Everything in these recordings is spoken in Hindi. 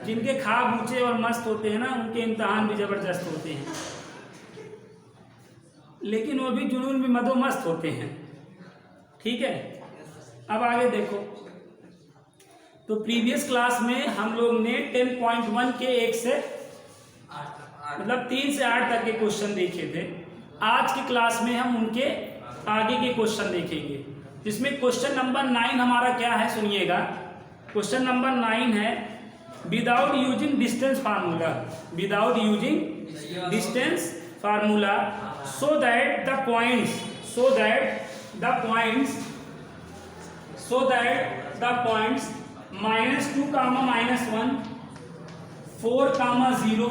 जिनके ख्वाब ऊंचे और मस्त होते हैं ना, उनके इम्तहान भी ज़बरदस्त होते हैं, लेकिन वो भी जुनून में मदो मस्त होते हैं। ठीक है, अब आगे देखो। तो प्रीवियस क्लास में हम लोग ने 10.1 के 1 से मतलब 3 से 8 तक के क्वेश्चन देखे थे। आज की क्लास में हम उनके आगे के क्वेश्चन देखेंगे, जिसमें क्वेश्चन नंबर 9 हमारा क्या है सुनिएगा। क्वेश्चन नंबर 9 है without using distance formula, without using distance formula so that the points -2, -1, 4, 0,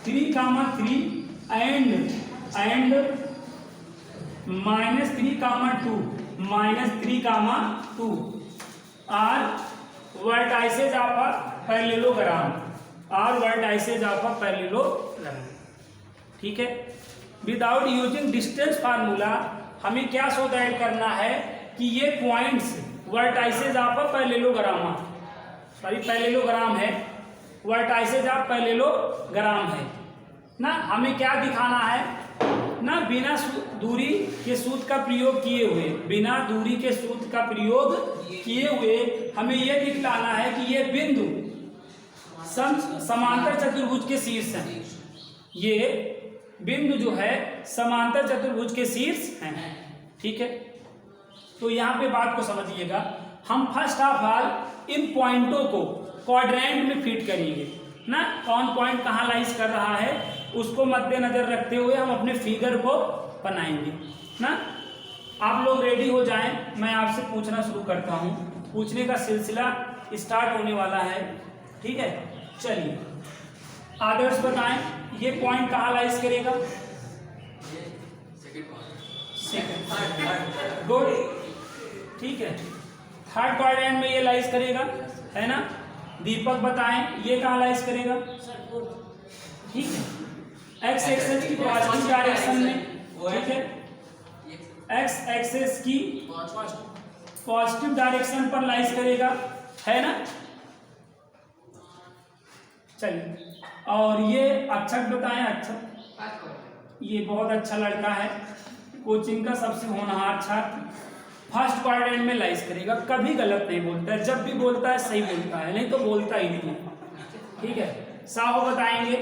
3, 3 and -3, -2 are vertices of a parallelogram, ठीक है। विदाउट यूजिंग डिस्टेंस फार्मूला हमें क्या शो दैट करना है कि ये पॉइंट्स वर्टाइसेज ऑफ अ पैरेललोग्राम है, वर्टाइसेज ऑफ पैरेललोग्राम है ना। हमें क्या दिखाना है ना, बिना दूरी के सूत्र का प्रयोग किए हुए, बिना दूरी के सूत्र का प्रयोग किए हुए हमें यह दिखलाना है कि ये बिंदु समांतर चतुर्भुज के शीर्ष हैं, ये बिंदु जो है समांतर चतुर्भुज के शीर्ष हैं। ठीक है, तो यहाँ पे बात को समझिएगा। हम फर्स्ट ऑफ ऑल इन पॉइंटों को क्वाड्रेंट में फिट करेंगे ना, कौन पॉइंट कहाँ लाइज कर रहा है उसको मद्देनजर रखते हुए हम अपने फिगर को बनाएंगे ना। आप लोग रेडी हो जाएं, मैं आपसे पूछना शुरू करता हूँ। पूछने का सिलसिला स्टार्ट होने वाला है। ठीक है, चलिए आदर्श बताएं, ये पॉइंट कहाँ लाइज करेगा? सेकंड, गुड, ठीक है। थर्ड क्वाड्रेंट में ये लाइज करेगा, है ना। दीपक बताएं ये कहाँ लाइज करेगा? ठीक है, एक्स एक्सेस की पॉजिटिव डायरेक्शन में, ठीक है, एक्स एक्सेस की पॉजिटिव डायरेक्शन पर लाइज करेगा, है ना। चलिए, और ये अक्षक बताएं। अक्षक ये बहुत अच्छा लड़का है, कोचिंग का सबसे होनहार छात्र, फर्स्ट क्वाड्रेंट में लाइज करेगा, कभी गलत नहीं बोलता है, जब भी बोलता है सही बोलता है, नहीं तो बोलता ही नहीं। ठीक है, साहू बताएंगे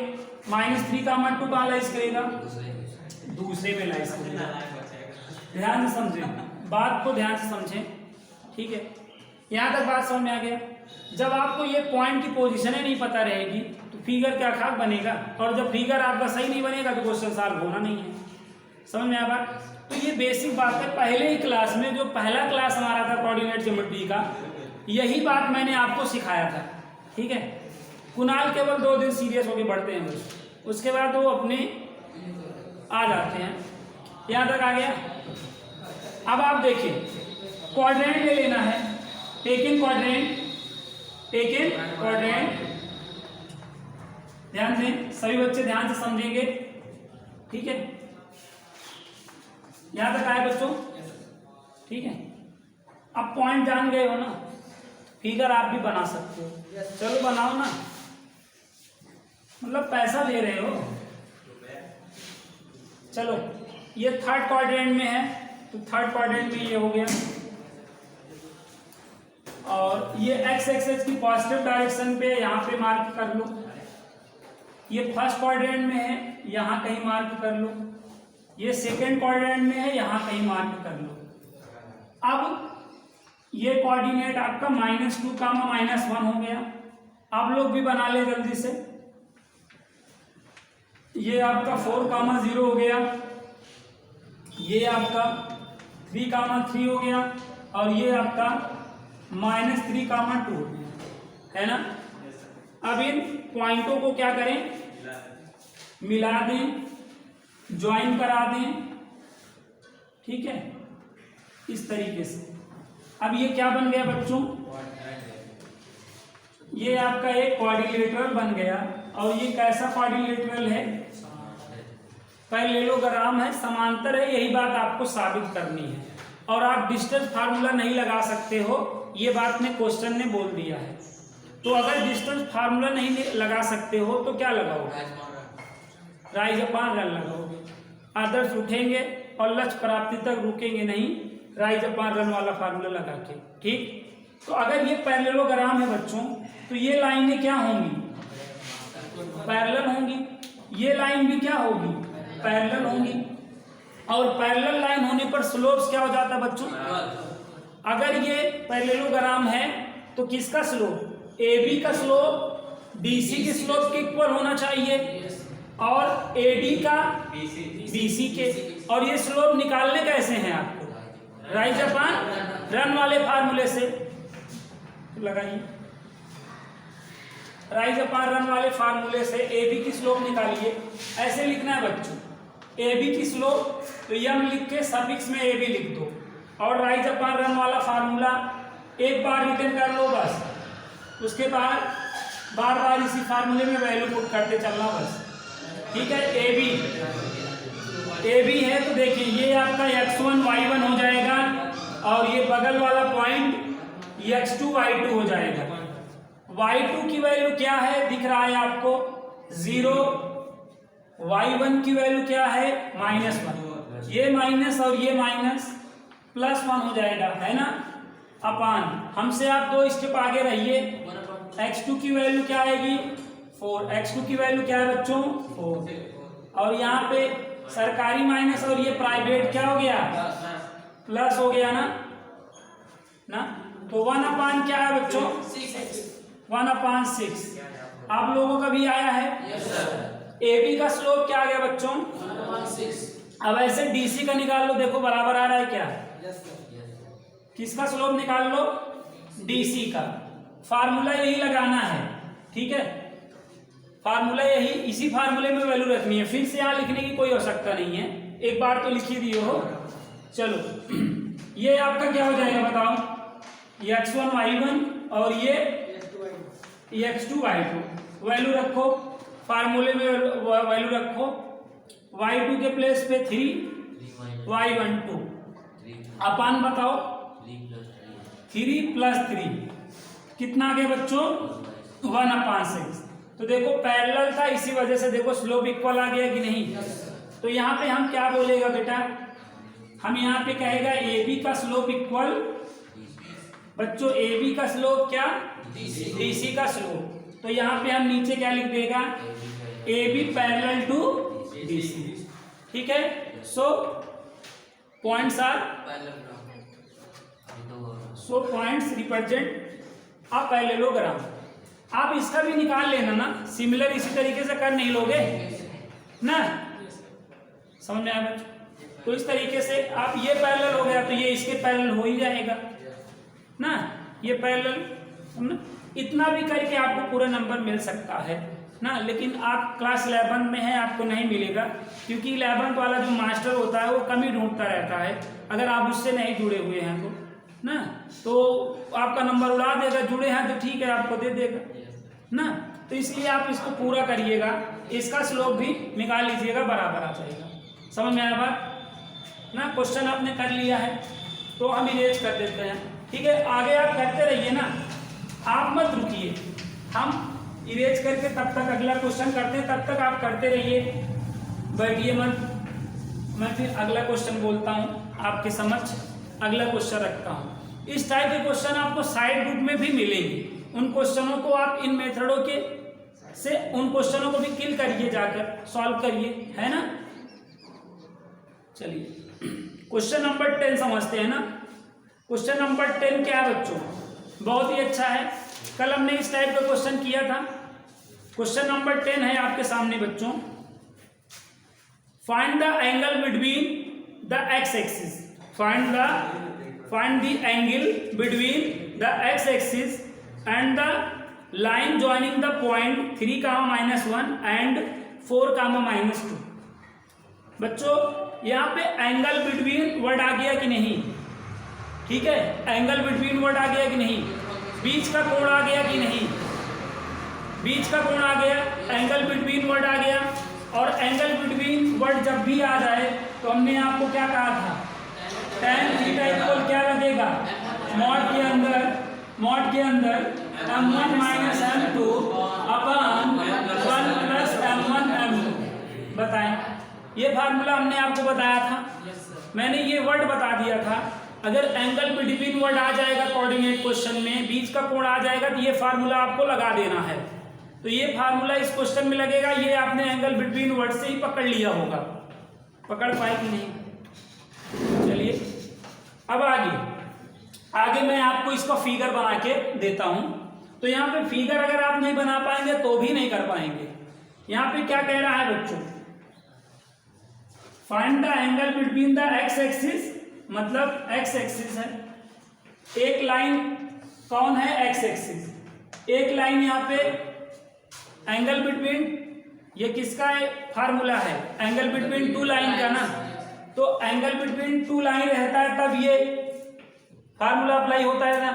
-3, 2 कहाँ लाइज करेगा? दूसरे में लाइज करेगा। ध्यान से समझें, बात को ध्यान से समझें। ठीक है, यहाँ तक बात समझ में आ गया। जब आपको ये पॉइंट की पोजीशन ही नहीं पता रहेगी तो फिगर क्या खाक बनेगा, और जब फिगर आपका सही नहीं बनेगा तो क्वेश्चन सॉल्व होना नहीं है। समझ में आ बात? तो ये बेसिक बात है। पहले ही क्लास में जो पहला क्लास हमारा था कोऑर्डिनेट ज्योमेट्री का, यही बात मैंने आपको सिखाया था। ठीक है, कुणाल केवल 2 दिन सीरियस होकर पढ़ते हैं बस, उसके बाद वो अपने आ जाते हैं। यहाँ तक आ गया। अब आप देखिए, क्वाड्रेंट ले लेना है, टेकन क्वाड्रेंट, ध्यान दें, सभी बच्चे ध्यान से समझेंगे। ठीक है, यहां तक आए बच्चों? ठीक है, अब पॉइंट जान गए हो ना, फिगर आप भी बना सकते हो। चलो बनाओ ना, मतलब पैसा दे रहे हो। चलो, ये थर्ड क्वाड्रेंट में है तो थर्ड क्वाड्रेंट में ये हो गया, और ये एक्स एक्सेस की पॉजिटिव डायरेक्शन पे यहाँ पे मार्क कर लो। ये फर्स्ट क्वाड्रेंट में है, यहाँ कहीं मार्क कर लो। ये सेकेंड क्वाड्रेंट में है, यहाँ कहीं मार्क कर लो। अब ये कोऑर्डिनेट आपका -2, -1 हो गया। आप लोग भी बना ले जल्दी से। ये आपका 4, 0 हो गया, ये आपका 3, 3 हो गया, और ये आपका -3, 2 हो गया, है ना। अब इन पॉइंटों को क्या करें? मिला दें, ज्वाइन करा दें। ठीक है, इस तरीके से। अब ये क्या बन गया बच्चों? ये आपका एक क्वाड्रिलेटरल बन गया। और ये कैसा क्वाड्रिलेटरल है? पैरेललोग्राम है, समांतर है। यही बात आपको साबित करनी है। और आप डिस्टेंस फार्मूला नहीं लगा सकते हो ये बात में क्वेश्चन ने बोल दिया है। तो अगर डिस्टेंस फार्मूला नहीं लगा सकते हो तो क्या लगाओगे? राइज अपान रन लगाओगे। आदर्श उठेंगे और लक्ष्य प्राप्ति तक रुकेंगे नहीं, राइज अपान रन वाला फार्मूला लगा के। ठीक, तो अगर ये पैरेललोग्राम है बच्चों, तो ये लाइनें क्या होंगी? पैरेलल होंगी। ये लाइन भी क्या होगी? पैरेलल होंगी। और पैरेलल लाइन होने पर स्लोप्स क्या हो जाता है बच्चों? अगर ये पैरेललोग्राम है तो किसका स्लोप? AB का स्लोप BC के स्लोप के इक्वल होना चाहिए और AD का BC के। और ये स्लोप निकालने कैसे हैं आपको? राइज अपान रन वाले फार्मूले से लगाइए। राइज अपान रन वाले फार्मूले से AB की स्लोप निकालिए। ऐसे लिखना है बच्चों, AB की स्लोप तो m लिख के सफिक्स में AB लिख दो, और राइज अपान रन वाला फार्मूला एक बार रिटर्न कर लो बस। उसके बाद बार बार इसी फार्मूले में वैल्यू पुट करते चलना बस। ठीक है, AB है तो देखिए ये आपका x1 y1 हो जाएगा, और ये बगल वाला पॉइंट x2 y2 हो जाएगा। y2 की वैल्यू क्या है दिख रहा है आपको? 0। y1 की वैल्यू क्या है? -1। ये माइनस और ये माइनस +1 हो जाएगा, है ना, अपान। हमसे आप 2 स्टेप आगे रहिए। x2 की वैल्यू क्या आएगी? 4। x2 की वैल्यू क्या है बच्चों? 4। और यहाँ पे सरकारी माइनस और ये प्राइवेट क्या हो गया? प्लस हो गया ना। तो 1/, क्या है बच्चों? 1/6। आप लोगों का भी आया है? AB का स्लोप क्या आ गया बच्चों? 1/6। अब ऐसे DC का निकाल लो, देखो बराबर आ रहा है क्या? किसका स्लोप निकाल लो? DC का। फार्मूला यही लगाना है, ठीक है, फार्मूला यही, इसी फार्मूले में वैल्यू रखनी है। फिर से यहाँ लिखने की कोई आवश्यकता नहीं है, एक बार तो लिख ही दिए हो। चलो ये आपका क्या हो जाएगा बताओ? ये x1 y1 और ये x2 y2। वैल्यू रखो फार्मूले में, वैल्यू रखो। y2 के प्लेस पे 3, y1 2। अपान बताओ? 3 + 3 कितना आ गया बच्चों? 1/6। तो देखो पैरेलल था, इसी वजह से देखो स्लोप इक्वल आ गया कि नहीं? तो यहाँ पे हम क्या बोलेगा बेटा? हम यहाँ पे कहेगा AB का स्लोप इक्वल बच्चों, AB का स्लोप क्या? DC का स्लोप। तो यहाँ पे हम नीचे क्या लिख देगा? AB parallel to DC। ठीक है, so points represent a parallelogram. आप इसका भी निकाल लेना ना, सिमिलर इसी तरीके से कर नहीं लोगे ना, समझ में आया बच्चों? तो इस तरीके से आप, ये पैरेलल हो गया तो ये इसके पैरेलल हो ही जाएगा ना, ये पैरेलल। इतना भी करके आपको पूरा नंबर मिल सकता है ना, लेकिन आप क्लास 11 में है, आपको नहीं मिलेगा, क्योंकि 11 वाला जो मास्टर होता है वो कम ही ढूंढता रहता है। अगर आप उससे नहीं जुड़े हुए हैं तो ना, तो आपका नंबर उड़ा देगा। जुड़े हैं तो ठीक है, आपको दे देगा ना। तो इसलिए आप इसको पूरा करिएगा, इसका स्लोप भी निकाल लीजिएगा, बराबर आ जाएगा। समझ में आया बात ना? क्वेश्चन आपने कर लिया है तो हम इरेज कर देते हैं, ठीक है। आगे आप करते रहिए ना, आप मत रुकिए, हम इरेज करके तब तक अगला क्वेश्चन करते हैं, तब तक आप करते रहिए, बैठिए मत। मैं फिर अगला क्वेश्चन बोलता हूँ आपके समक्ष, अगला क्वेश्चन रखता हूँ। इस टाइप के क्वेश्चन आपको साइड बुक में भी मिलेंगे। उन क्वेश्चनों को आप इन मेथडों के से उन क्वेश्चनों को भी किल करिए, जाकर सॉल्व करिए, है ना। चलिए क्वेश्चन नंबर 10 समझते हैं ना। क्वेश्चन नंबर 10 क्या है बच्चों? बहुत ही अच्छा है, कल हमने इस टाइप का क्वेश्चन किया था। क्वेश्चन नंबर 10 है आपके सामने बच्चों। Find the angle between the x axis. Find the angle between the x axis and the line joining the point 3, -1 and 4, -2। बच्चों यहाँ पे एंगल बिटवीन वर्ड आ गया कि नहीं? ठीक है, एंगल बिटवीन वर्ड आ गया कि नहीं? बीच का कोण आ गया कि नहीं? बीच का कोण आ गया, एंगल बिटवीन वर्ड आ गया। और एंगल बिटवीन वर्ड जब भी आ जाए तो हमने आपको क्या कहा था? tan θ इक्वल क्या लगेगा? मॉड के अंदर m1 माइनस m2 अपन 1 प्लस m1 m2। बताएं, ये फार्मूला हमने आपको बताया था, मैंने ये वर्ड बता दिया था। अगर एंगल बिटवीन वर्ड आ जाएगा कोऑर्डिनेट क्वेश्चन में, बीच का कोण आ जाएगा, तो ये फार्मूला आपको लगा देना है। तो ये फार्मूला इस क्वेश्चन में लगेगा, ये आपने एंगल बिटवीन वर्ड से ही पकड़ लिया होगा। पकड़ पाए कि नहीं? चलिए अब आगे मैं आपको इसका फिगर बना के देता हूं। तो यहाँ पे फिगर अगर आप नहीं बना पाएंगे तो भी नहीं कर पाएंगे। यहाँ पे क्या कह रहा है बच्चों, find the angle between the x axis, मतलब एक्स एक्सिस है, एक लाइन कौन है, एक्स एक्सिस, एक लाइन यहाँ पे एंगल बिटवीन, ये किसका है फार्मूला है, एंगल बिटवीन टू लाइन का ना। तो एंगल बिटवीन टू लाइन रहता है तब ये फार्मूला अप्लाई होता है ना।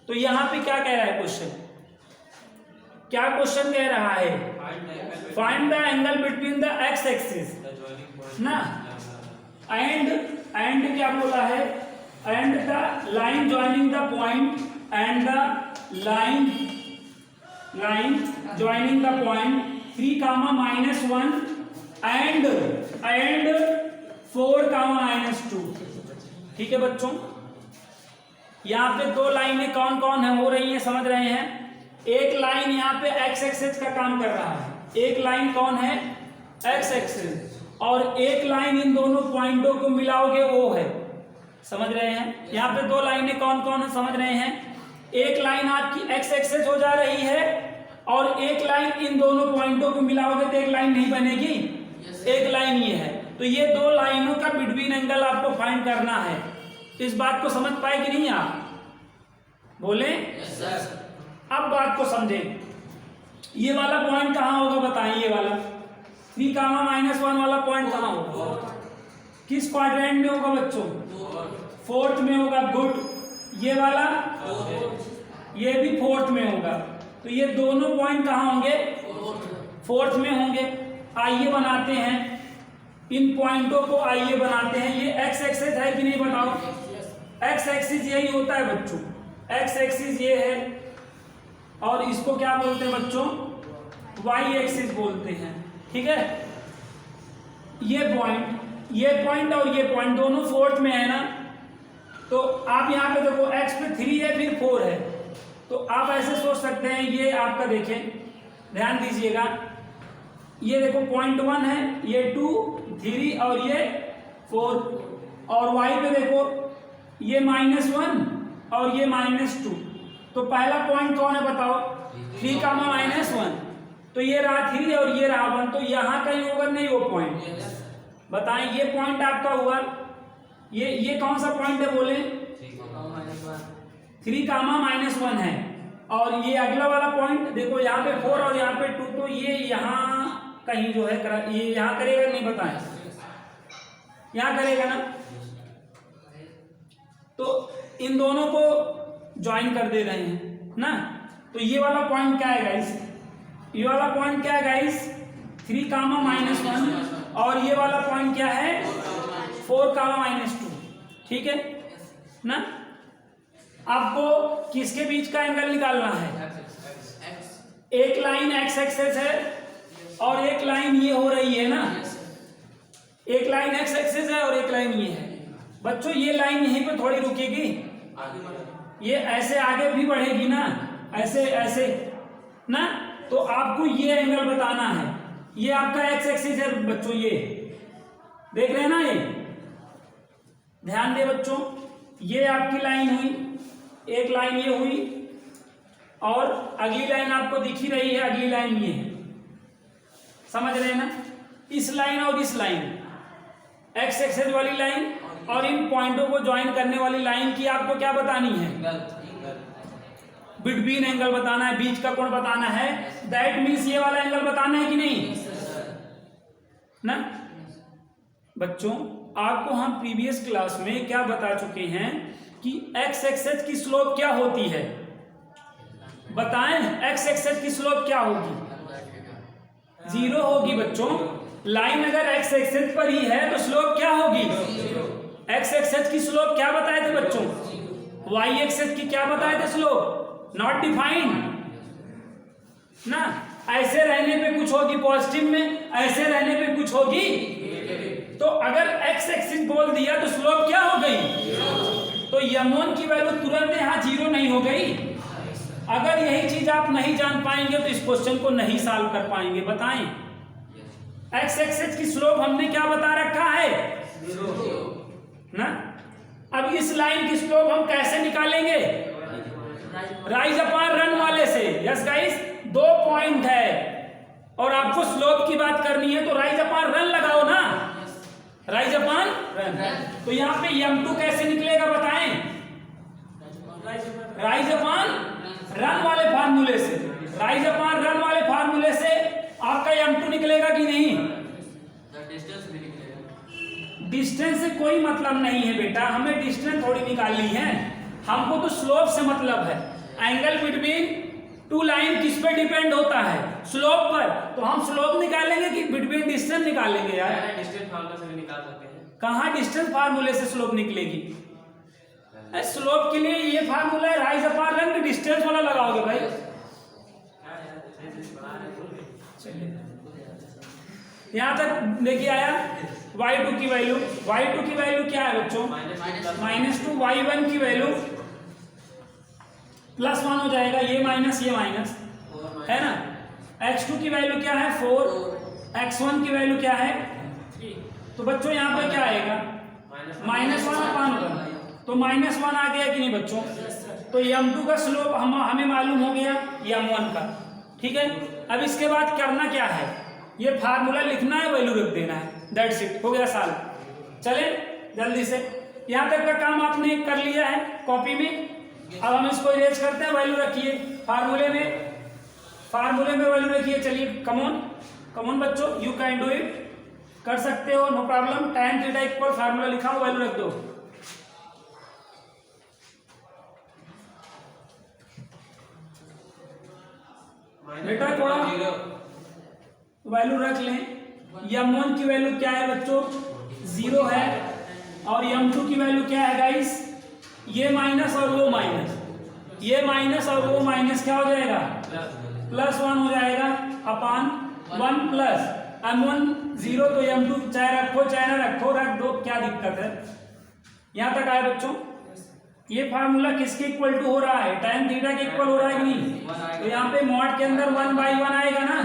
तो यहां पे क्या कह रहा है क्वेश्चन, क्या क्वेश्चन कह रहा है, find the angle between the x axis ना, एंड क्या बोला है, and the line joining the point, and the line joining the point 3, -1 and 4, -2। ठीक है बच्चों, यहाँ पे दो लाइनें कौन कौन है हो रही हैं, समझ रहे हैं। एक लाइन यहाँ पे एक्स एक्सिस का काम कर रहा है, एक लाइन कौन है, एक्स एक्सिस, और एक लाइन इन दोनों पॉइंटों को मिलाओगे वो है, समझ रहे हैं। यहाँ पे दो लाइनें कौन कौन है समझ रहे हैं, एक लाइन आपकी एक्स एक्सिस हो जा रही है और एक लाइन इन दोनों पॉइंटों को मिलाओगे तो एक लाइन नहीं बनेगी, एक लाइन ये है। तो ये दो लाइनों का बिटवीन एंगल आपको फाइंड करना है। इस बात को समझ पाए कि नहीं आप, बोले? अब बात को समझें, ये वाला पॉइंट कहाँ होगा बताएं, ये वाला 3, -1 वाला पॉइंट कहाँ होगा, किस क्वाड्रेंट में होगा बच्चों, फोर्थ में होगा। गुड, ये वाला ये भी फोर्थ में होगा। तो ये दोनों पॉइंट कहाँ होंगे, फोर्थ में होंगे। आइए बनाते हैं इन पॉइंटों को, आइए बनाते हैं। ये एक्स एक्सिस है कि नहीं बताओ, एक्स एक्सिस यही होता है बच्चों, एक्स एक्सिस ये है, और इसको क्या बोलते हैं बच्चों, वाई एक्सिस बोलते हैं। ठीक है, ये पॉइंट और ये पॉइंट दोनों फोर्थ में है ना। तो आप यहाँ पे देखो एक्स पे 3 है फिर 4 है, तो आप ऐसे सोच सकते हैं, ये आपका देखें, ध्यान दीजिएगा, ये देखो पॉइंट 1 है, ये 2, 3 और ये 4, और वाई पे देखो ये -1 और ये -2। तो पहला पॉइंट कौन है बताओ, 3, -1, तो ये रहा 3 और ये रहा 1, तो यहाँ कहीं होगा नहीं वो पॉइंट, बताएं। ये पॉइंट आपका हुआ, ये कौन सा पॉइंट है बोले, 3, -1 है, और ये अगला वाला पॉइंट देखो यहाँ पे 4 और यहाँ पे 2, तो ये यहाँ कहीं जो है ये यहाँ करेगा नहीं, बताएं, यहाँ करेगा ना। तो इन दोनों को ज्वाइन कर दे रहे हैं ना। तो ये वाला पॉइंट क्या है गाइस, ये वाला पॉइंट क्या है गाइस, 3, -1, और ये वाला पॉइंट क्या है, 4, -2। ठीक है ना। आपको किसके बीच का एंगल निकालना है, एक लाइन एक्स एक्सिस है और एक लाइन ये हो रही है ना, एक लाइन एक्स एक्सिस है और एक लाइन ये है। बच्चों ये लाइन यहीं पे थोड़ी रुकेगी, ये ऐसे आगे भी बढ़ेगी ना, ऐसे ऐसे ना। तो आपको ये एंगल बताना है, ये आपका एक्स एक्सिस है बच्चों, ये देख रहे हैं ना, ये ध्यान दे बच्चों, ये आपकी लाइन हुई, एक लाइन ये हुई, और अगली लाइन आपको दिख ही रही है, अगली लाइन ये है, समझ रहे हैं ना। इस लाइन और इस लाइन, एक्स एक्सिस वाली लाइन और इन पॉइंटों को ज्वाइन करने वाली लाइन की आपको क्या बतानी है, बिटवीन एंगल बताना है, बीच का कोण बताना है। दैट मीन्स ये वाला एंगल बताना है कि नहीं ना बच्चों। आपको हम प्रीवियस क्लास में क्या बता चुके हैं कि एक्स एक्सिस की स्लोप क्या होती है, बताएं। एक्स एक्सिस की स्लोप क्या होगी, 0 होगी बच्चों। लाइन अगर एक्स एक्सिस पर ही है तो स्लोप क्या होगी, एक्स एक्सिस की स्लोप क्या बताए थे बच्चों, वाई एक्सेस की क्या बताए थे स्लोप, नॉट डिफाइंड ना। ऐसे रहने पे कुछ होगी पॉजिटिव में, ऐसे रहने पे कुछ होगी। तो अगर एक्स एक्सिस बोल दिया तो स्लोप क्या हो गई, तो m1 की वैल्यू तुरंत यहाँ 0 नहीं हो गई। अगर यही चीज आप नहीं जान पाएंगे तो इस क्वेश्चन को नहीं सॉल्व कर पाएंगे। बताएं, एक्स एक्सिस की स्लोप हमने क्या बता रखा है, 0 ना। अब इस लाइन की स्लोप हम कैसे निकालेंगे, राइज अपॉन रन वाले से। यस गाइस, 2 पॉइंट है और आपको स्लोप की बात करनी है तो राइज अपॉन रन लगाओ ना, राइज अपॉन रन। तो यहाँ पे m2 कैसे निकलेगा बताएं, राइज अपॉन रन वाले फार्मूले से। राइज अपॉन रन वाले फार्मूले से आपका m2 निकलेगा कि नहीं, डिस्टेंस से कोई मतलब नहीं है बेटा, हमें डिस्टेंस थोड़ी निकालनी है, हमको तो स्लोप से मतलब है। एंगल बिटवीन टू लाइन किस पे डिपेंड होता है, स्लोप पर। तो हम स्लोप निकालेंगे कि बिटवीन डिस्टेंस निकालेंगे यार, डिस्टेंस फार्मूला से भी निकाल सकते हैं। कहाँ डिस्टेंस फार्मूले से स्लोप निकलेगी, स्लोप के लिए ये फार्मूला है राइज अपॉन रन, की डिस्टेंस वाला लगाओगे भाई। यहाँ तक देखिए आया, y2 की वैल्यू, y2 की वैल्यू क्या है बच्चों, -2, y1 की वैल्यू +1 हो जाएगा, ये माइनस है ना। x2 की वैल्यू क्या है 4, x1 की वैल्यू क्या है 3। तो बच्चों यहाँ पे क्या आएगा, -1/1, तो -1 आ गया कि नहीं बच्चों। तो m2 का स्लोप हमें मालूम हो गया m1 का, ठीक है। अब इसके बाद करना क्या है, ये फार्मूला लिखना है, वैल्यू रख देना है, दैट्स इट, हो गया साल। चले जल्दी से, यहाँ तक का काम आपने कर लिया है कॉपी में। अब हम इसको इरेज करते हैं, वैल्यू रखिए फार्मूले में वैल्यू रखिए। चलिए कमॉन बच्चों, यू कैन डू इट, कर सकते हो, no problem. tan theta equal formula लिखा हो, वैल्यू रख दो। बेटा थोड़ा वैल्यू रख लें। m1 की वैल्यू क्या है बच्चों, 0 है, और m2 की वैल्यू क्या है गाइस, ये माइनस और वो माइनस, ये माइनस और वो माइनस क्या हो जाएगा, +1 हो जाएगा अपॉन 1 प्लस m1 0, तो m2 चाहे रखो चाहे ना रखो, रख दो, क्या दिक्कत है। यहाँ तक आए बच्चों, ये फार्मूला किसके इक्वल टू हो रहा है, tan थीटा के इक्वल हो रहा है कि नहीं। तो यहाँ पे मॉड के अंदर 1/1 आएगा ना,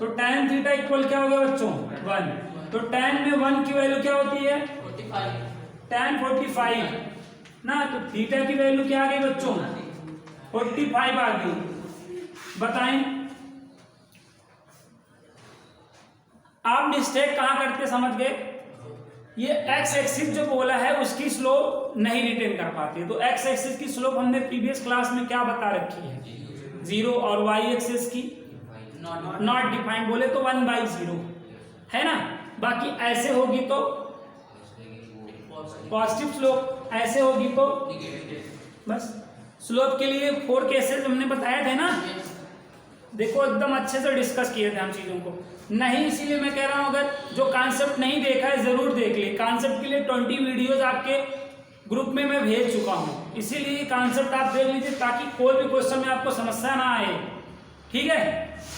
तो tan थीटा इक्वल क्या हो गया बच्चों 1। तो tan में 1 की वैल्यू क्या होती है 45, tan 45 ना। तो थीटा की वैल्यू क्या आ गई बच्चों 45 आ गई। बताएं आप मिस्टेक कहाँ करते समझ गए, ये एक्स एक्सिस जो बोला है उसकी स्लोप नहीं रिटेन कर पाते। तो एक्स एक्सिस की स्लोप हमने प्रीवियस क्लास में क्या बता रखी है 0, और वाई एक्सिस की नॉट डिफाइंड बोले तो 1/0 है ना। बाकी ऐसे होगी तो पॉजिटिव स्लोप, ऐसे होगी तो बस। स्लोप के लिए 4 केसेस हमने बताए थे ना, देखो एकदम अच्छे से डिस्कस किए थे हम चीजों को। नहीं इसीलिए मैं कह रहा हूं, अगर जो कॉन्सेप्ट नहीं देखा है जरूर देख ले। कॉन्सेप्ट के लिए 20 वीडियोस आपके ग्रुप में मैं भेज चुका हूं, इसीलिए कॉन्सेप्ट आप देख लीजिए ताकि कोई भी क्वेश्चन में आपको समस्या ना आए, ठीक है।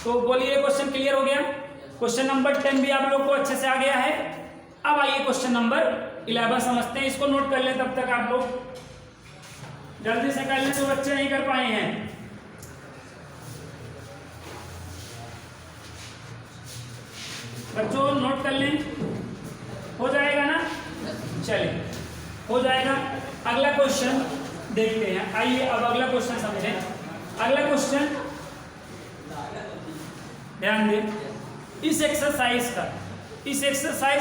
तो बोलिए क्वेश्चन क्लियर हो गया। क्वेश्चन नंबर 10 भी आप लोग को अच्छे से आ गया है। अब आइए क्वेश्चन नंबर 11 समझते हैं, इसको नोट कर लें तब तक आप लोग जल्दी से कर लें जो बच्चे नहीं कर पाए हैं। बच्चों नोट कर लें, हो जाएगा ना, चलिए हो जाएगा। अगला क्वेश्चन देखते हैं, आइए अब अगला क्वेश्चन समझें। अगला क्वेश्चन ध्यान दें, इस एक्सरसाइज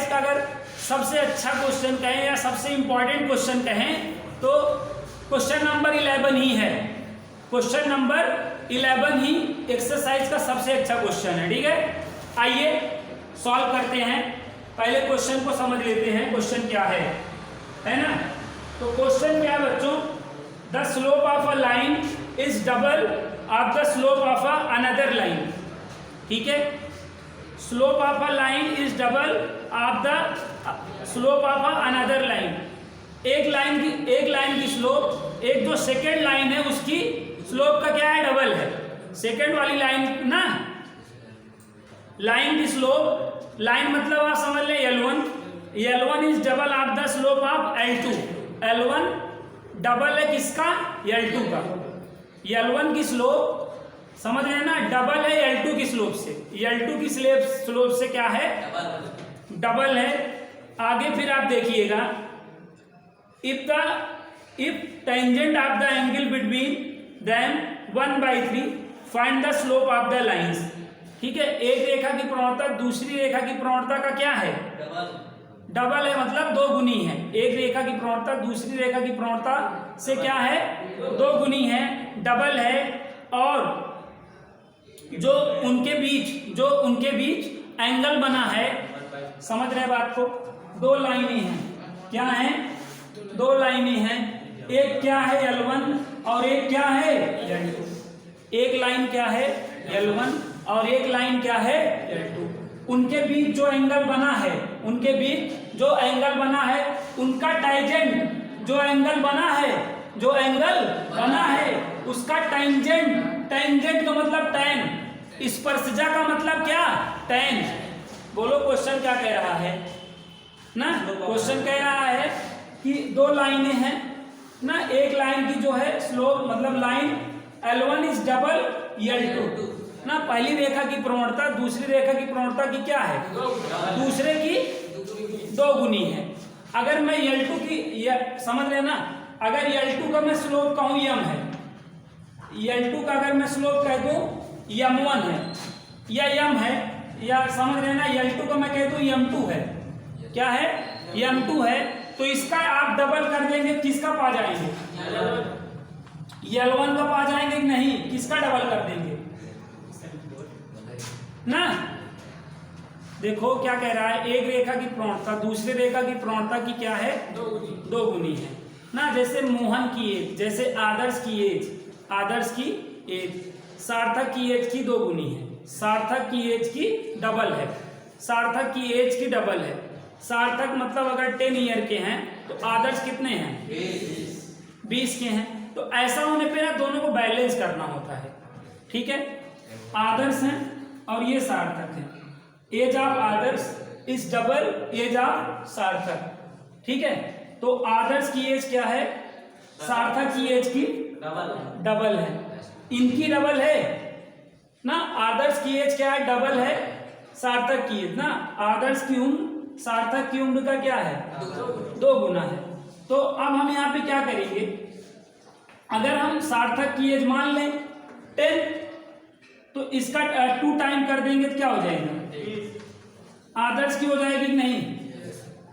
का अगर सबसे अच्छा क्वेश्चन कहें या सबसे इंपॉर्टेंट क्वेश्चन कहें तो क्वेश्चन नंबर 11 ही है। क्वेश्चन नंबर 11 ही एक्सरसाइज का सबसे अच्छा क्वेश्चन है, ठीक है। आइए सॉल्व करते हैं, पहले क्वेश्चन को समझ लेते हैं क्वेश्चन क्या है ना। तो क्वेश्चन क्या है बच्चों, the slope of a line is double of the slope of another line, ठीक है। Slope of a line is double of the slope of another line. एक लाइन की स्लोप, एक जो सेकेंड लाइन है उसकी स्लोप का क्या है, डबल है। सेकेंड वाली लाइन ना, लाइन की स्लोप, लाइन मतलब आप समझ लें L1 is double of the slope of L2। L1 double है किसका, L2 का। L1 की स्लोप समझ रहे हैं ना, डबल है L2 की स्लोप से। L2 की स्लोप से क्या है, डबल है। आगे फिर आप देखिएगा, if tangent of the angle between them 1/3 find the slope of the lines. ठीक है, एक रेखा की प्रवणता दूसरी रेखा की प्रवणता का क्या है, डबल है, मतलब 2 गुनी है। एक रेखा की प्रवणता दूसरी रेखा की प्रवणता से क्या है, 2 गुनी है, डबल है। और जो उनके बीच एंगल बना है, समझ रहे बात को, 2 लाइनें हैं। क्या है, 2 लाइनें हैं। एक क्या है L1 और एक क्या है L2। एक लाइन क्या है L1 और एक लाइन क्या है L2। उनके बीच जो एंगल बना है, उनका टाइजेंट जो एंगल बना है उसका टेंजेंट का मतलब टैन, स्पर्शजा का मतलब क्या, टैन। बोलो क्वेश्चन क्या कह रहा है ना, क्वेश्चन कह रहा है कि 2 लाइनें हैं ना, एक लाइन की जो है स्लोप मतलब line L1 is double L2 ना, पहली रेखा की प्रवणता दूसरी रेखा की प्रवणता की क्या है, दूसरे की 2 गुनी है। अगर मैं L2 की समझ रहे ना, अगर L2 का मैं स्लोप कहूँ m है, L2 का अगर मैं स्लोप कह दूं m1 है या m है, या समझ रहे ना, L2 का मैं कह दूं m2 है, क्या है, m2 है, तो इसका आप डबल कर देंगे, किसका पा जाएंगे, L1 का पा जाएंगे कि नहीं, किसका डबल कर देंगे ना। देखो क्या कह रहा है, एक रेखा की प्रवणता दूसरी रेखा की प्रवणता की क्या है, 2 गुनी है ना। जैसे मोहन की एज, जैसे आदर्श की एज, सार्थक की एज की 2 गुनी है, सार्थक की एज की डबल है, सार्थक की एज की डबल है। सार्थक मतलब अगर 10 ईयर के हैं तो आदर्श कितने हैं, 20 के हैं। तो ऐसा होने पे ना दोनों को बैलेंस करना होता है। ठीक है, आदर्श हैं और ये सार्थक है, age of Adarsh is double age of Sarthak. ठीक है, तो आदर्श की एज क्या है, सार्थक की एज की डबल है, इनकी डबल है ना। आदर्श की एज क्या है, डबल है सार्थक की एज ना। आदर्श की उम्र सार्थक की उम्र का क्या है, 2 गुना है। तो अब हम यहाँ पे क्या करेंगे, अगर हम सार्थक की एज मान लें 10, तो इसका 2 टाइम कर देंगे तो क्या हो जाएगा, आदर्श की हो जाएगी कि नहीं,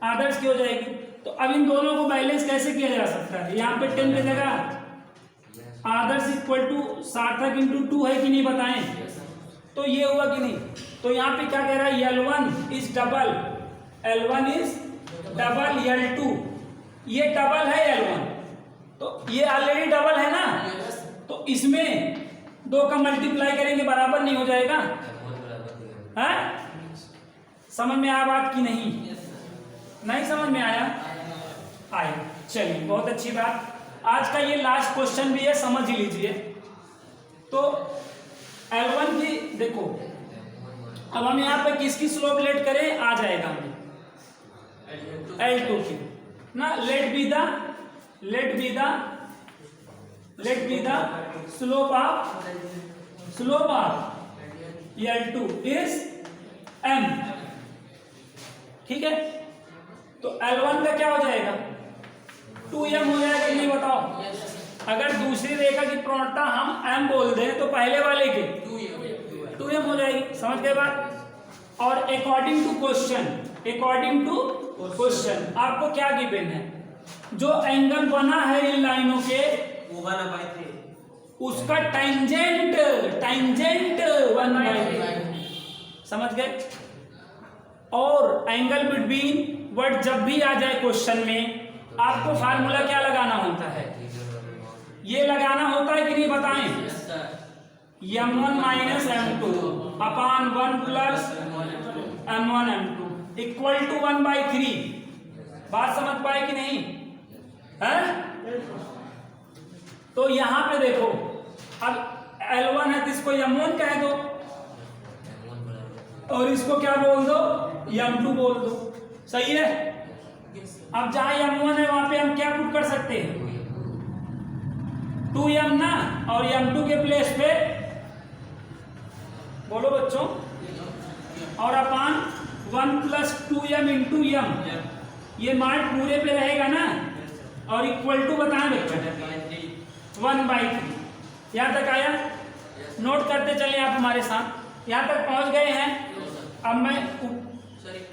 आदर्श की हो जाएगी। तो अब इन दोनों को बैलेंस कैसे किया जा सकता है, यहाँ पे 10 की जगह आदर्श इक्वल टू सार्थक इंटू 2 है कि नहीं, बताएं तो ये हुआ कि नहीं। तो यहाँ पे क्या कह रहा है, L1 इज डबल L2, ये डबल है L1, तो ये ऑलरेडी डबल है ना, तो इसमें 2 का मल्टीप्लाई करेंगे बराबर नहीं हो जाएगा, है? समझ में आया बात की नहीं, नहीं समझ में आया, चलिए बहुत अच्छी बात। आज का ये लास्ट क्वेश्चन भी है, समझ ही लीजिए। तो L1 की देखो, अब हम यहाँ पे किसकी स्लोप लेट करें, आ जाएगा हमें L2 की ना। Let be the slope of L2 is m। ठीक है, तो L1 का क्या हो जाएगा, 2m हो जाएगा, नहीं बताओ। अगर दूसरी रेखा की प्रवणता हम m बोल दें तो पहले वाले के 2m हो जाएगी, समझ गए बात। और अकॉर्डिंग टू क्वेश्चन आपको क्या गिवन है, जो एंगल बना है इन लाइनों के उसका टेंजेंट 1/3, समझ गए। और एंगल बिटवीन वर्ड जब भी आ जाए क्वेश्चन में, आपको फार्मूला क्या लगाना होता है, ये लगाना होता है कि नहीं, बताएं, m1 minus m2 upon 1 plus m1 m2 equal to 1/3। बात समझ पाए कि नहीं, है। तो यहां पे देखो, अब L1 है तो इसको M1 कह दो और इसको क्या बोल दो, M2 बोल दो। सही है। अब जहां M1 है वहां पे हम क्या पुट कर सकते हैं, 2M ना, और M2 के प्लेस पे बोलो बच्चों, और अपान 1 + 2M × M, ये मार्ट पूरे पे रहेगा ना, और इक्वल टू बताएं बच्चों 1/3। यहां तक आया, नोट करते चले आप हमारे साथ। यहां तक पहुंच गए हैं। अब मैं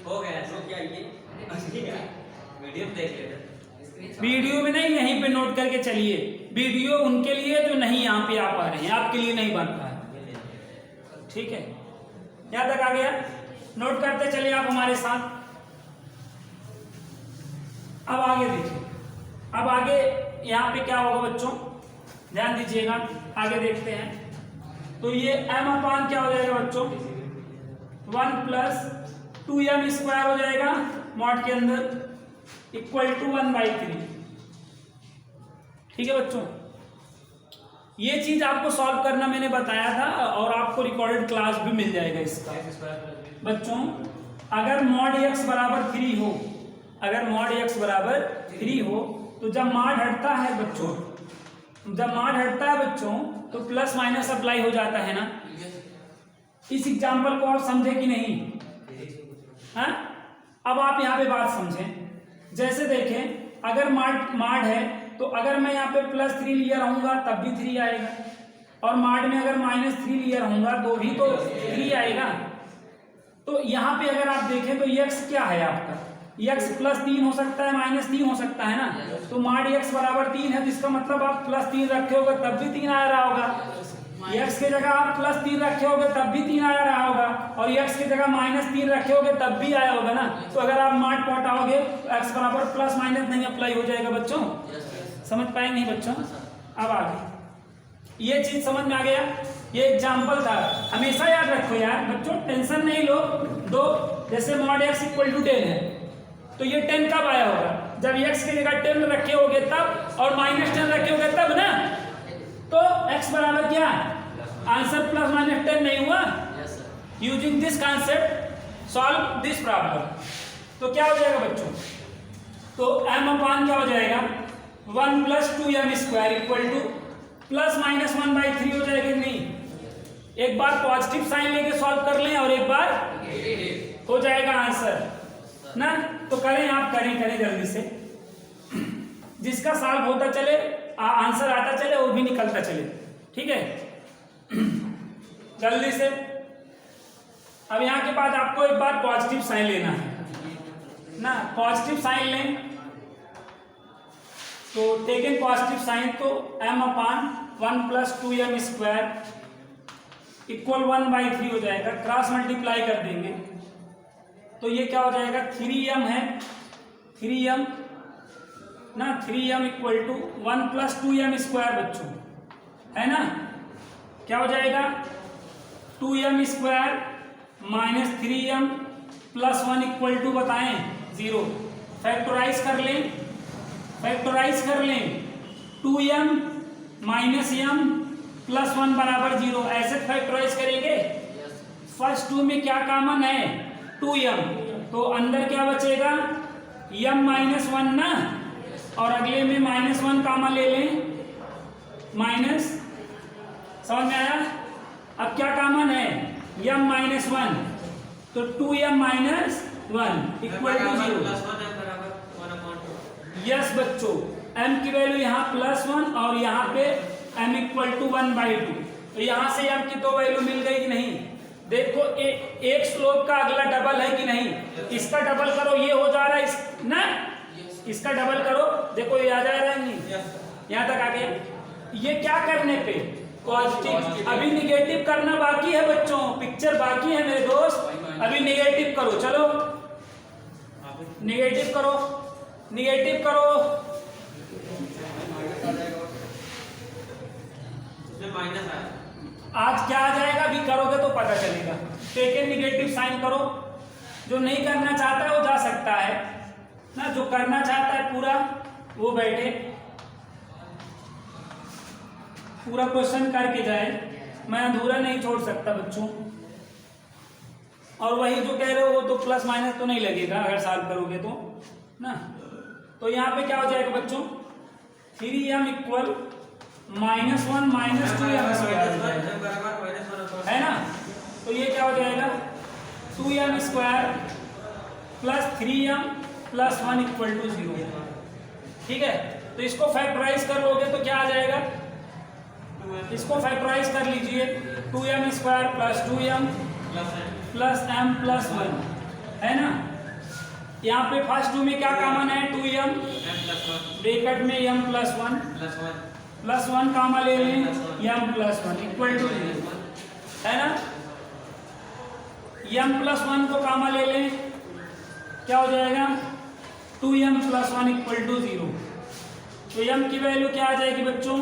हो गया तो क्या ये वीडियो देख लेते, वीडियो में नहीं, यहीं पे नोट करके चलिए। वीडियो उनके लिए जो नहीं यहाँ पे आ पा रहे हैं, आपके लिए नहीं बन रहा है, ठीक है। यहां तक आ गया, नोट करते चलिए आप हमारे साथ। अब आगे देखिए, अब आगे यहाँ पे क्या होगा बच्चों, ध्यान दीजिएगा, आगे देखते हैं। तो ये M/, क्या हो जाएगा बच्चों, 1 + 2M² हो जाएगा मॉड के अंदर, इक्वल टू 1/3। ठीक है बच्चों, ये चीज आपको सॉल्व करना मैंने बताया था, और आपको रिकॉर्डेड क्लास भी मिल जाएगा इसका। बच्चों अगर mod x = 3 हो, अगर mod x = 3 हो, तो जब mod हटता है बच्चों, जब mod हटता है बच्चों, तो प्लस माइनस अप्लाई हो जाता है ना। इस एग्जाम्पल को आप समझे कि नहीं? हाँ, अब आप यहाँ पे बात समझें। जैसे देखें, अगर mod है, तो अगर मैं यहाँ पे +3 लिया रहूंगा तब भी 3 आएगा, और mod में अगर -3 लिया रहूंगा तो भी तो 3 आएगा। तो यहाँ पे अगर आप देखें तो x क्या है आपका, x +3 हो सकता है, -3 हो सकता है ना। तो mod x = 3 है, जिसका मतलब आप +3 रखे होगे तब भी 3 आ रहा होगा। x की जगह आप +3 रखे होगे तब भी 3 आ रहा होगा, और x की जगह -3 रखे होगे तब भी आया होगा ना। तो अगर आप mod को हटाओगे, x = प्लस माइनस नहीं अप्लाई हो जाएगा बच्चों। समझ पाएंगे नहीं बच्चों? अब आगे ये चीज समझ में आ गया। ये एग्जाम्पल था, हमेशा याद रखो यार बच्चों, टेंशन नहीं लो। दो, जैसे mod x = 10 है, तो ये 10 कब आया होगा, जब x की जगह 10 रखे होगे तब, और -10 रखे होगे तब ना। तो x बराबर क्या, आंसर +-10 नहीं हुआ। Using this concept solve this problem. तो क्या हो जाएगा बच्चों, तो M/, क्या हो जाएगा, 1 + 2M² इक्वल टू +-1/3 हो जाएगा कि नहीं। एक बार पॉजिटिव साइन लेके सॉल्व कर लें, और एक बार हो जाएगा आंसर ना। तो करें, आप करें जल्दी से, जिसका सॉल्व होता चले, आंसर आता चले, वो भी निकलता चले। ठीक है, जल्दी से। अब यहाँ के बाद आपको एक बार पॉजिटिव साइन लेना है ना, पॉजिटिव साइन लें। तो टेकन पॉजिटिव साइन, तो M/1 + 2M² इक्वल 1/3 हो जाएगा। क्रॉस मल्टीप्लाई कर देंगे तो ये क्या हो जाएगा, 3M है, 3M ना, 3M इक्वल टू 1 + 2M² बच्चों, है ना। क्या हो जाएगा, 2M² - 3M + 1 इक्वल टू बताएं 0। फैक्टराइज कर लें, फैक्टराइज कर लें, 2M - M + 1 = 0, ऐसे फैक्टराइज करेंगे। फर्स्ट 2 में क्या कॉमन है, 2M, तो अंदर क्या बचेगा, M - 1 ना, और अगले में -1 कॉमन ले लें, माइनस। समझ में आया? अब क्या कॉमन है, M - 1, तो 2M - 1 इक्वल टू 0। यस बच्चों, m की वैल्यू यहाँ +1 और यहाँ पे m इक्वल टू 1/2। तो यहाँ से m की 2 वैल्यू मिल गई कि नहीं। देखो एक स्लोप का अगला डबल है कि नहीं, इसका डबल करो, ये हो जा रहा है ना, इसका डबल करो, देखो ये आ जा रहा है नहीं, यहाँ तक आ गया। ये क्या करने पे, पॉजिटिव। अभी निगेटिव करना बाकी है बच्चों, पिक्चर बाकी है मेरे दोस्त। अभी निगेटिव करो, चलो निगेटिव करो, निगेटिव करो। माइनस आया, आज क्या आ जाएगा, अभी करोगे तो पता चलेगा। टेकन निगेटिव साइन करो। जो नहीं करना चाहता है वो जा सकता है ना, जो करना चाहता है पूरा वो बैठे पूरा क्वेश्चन करके जाए, मैं अधूरा नहीं छोड़ सकता बच्चों। और वही जो कह रहे हो वो तो प्लस माइनस तो नहीं लगेगा अगर सॉल्व करोगे तो ना। तो यहाँ पे क्या हो जाएगा बच्चों, 3m इक्वल -1 - 2m है ना। तो ये क्या हो जाएगा 2m square plus 3m plus 1 equal to 0। ठीक है, तो इसको फैक्टराइज कर लोगे तो क्या आ जाएगा, इसको फैक्टराइज कर लीजिए, 2m square plus 2m plus m plus 1 है ना। यहाँ पे फर्स्ट 2 में क्या कॉमन है 2m, ब्रैकेट में m प्लस 1 प्लस 1 कॉमन ले लें, m प्लस 1 इक्वल टू 0 है ना। m प्लस 1 को कॉमन ले लें, क्या हो जाएगा 2m प्लस 1 इक्वल टू 0। तो m की वैल्यू क्या आ जाएगी बच्चों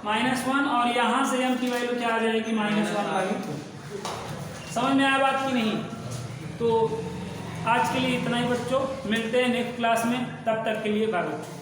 -1, और यहाँ से m की वैल्यू क्या आ जाएगी -1/2। समझ में आया बात की नहीं। तो आज के लिए इतना ही बच्चों, मिलते हैं नेक्स्ट क्लास में, तब तक के लिए बाय बच्चों।